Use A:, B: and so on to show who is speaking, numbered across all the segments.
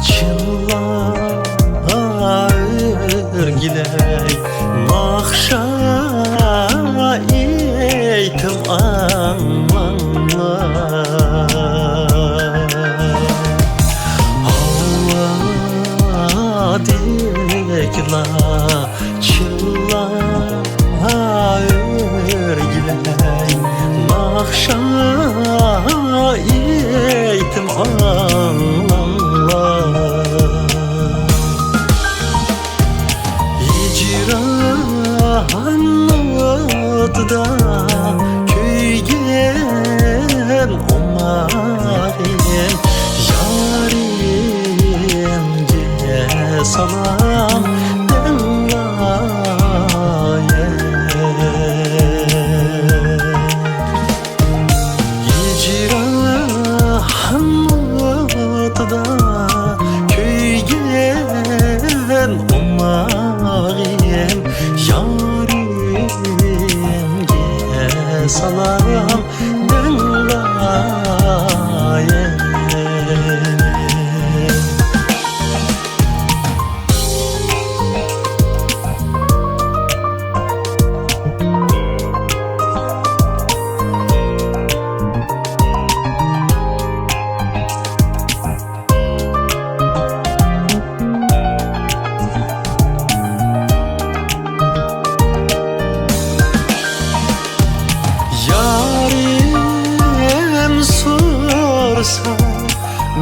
A: çilla örgiley nakşa eytim anlanla hava dekla çilla örgiley nakşa eytim anlanla Hicranlıkta köygen umarım yarimge salam danglaye Hicranlıkta köygen umarım yarimge salam danglaye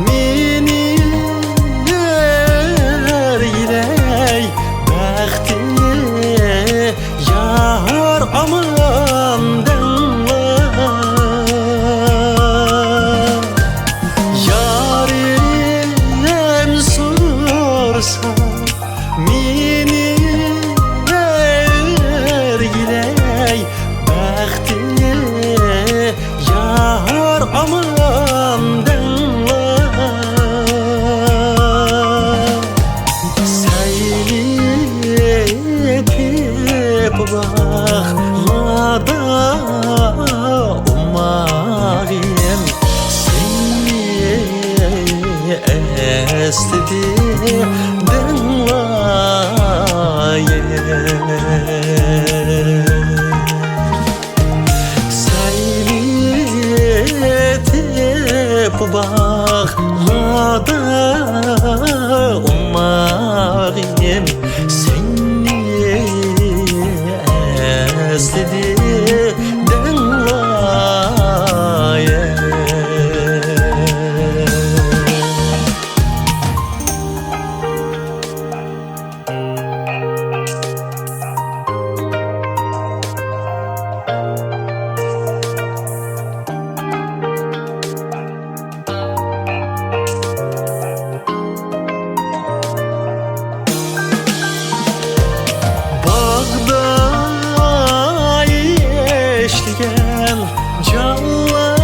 A: Meni ergiley bəxti yar aman dangla Yarim sorsa meni ergiley bəxti yar aman Bağlada umarım seni esledi danglaye Seni etip bağlada umarım seni esledi danglaye Canla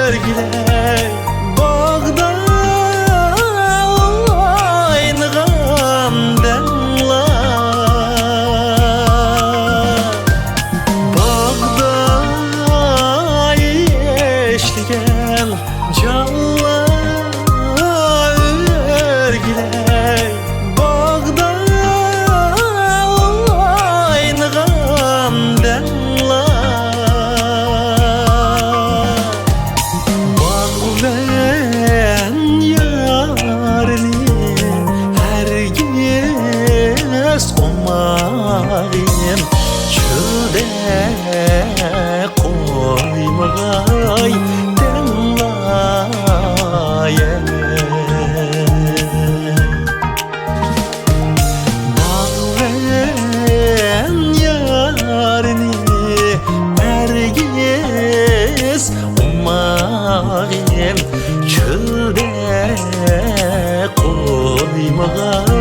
A: örgiley bağda oynagam dangla Bağda eşligen canla örgiley bağda oynagam dangla Ben yarini herkes umarım çölde koymagay danglaye Ben yarini herkes umarım çölde koymagay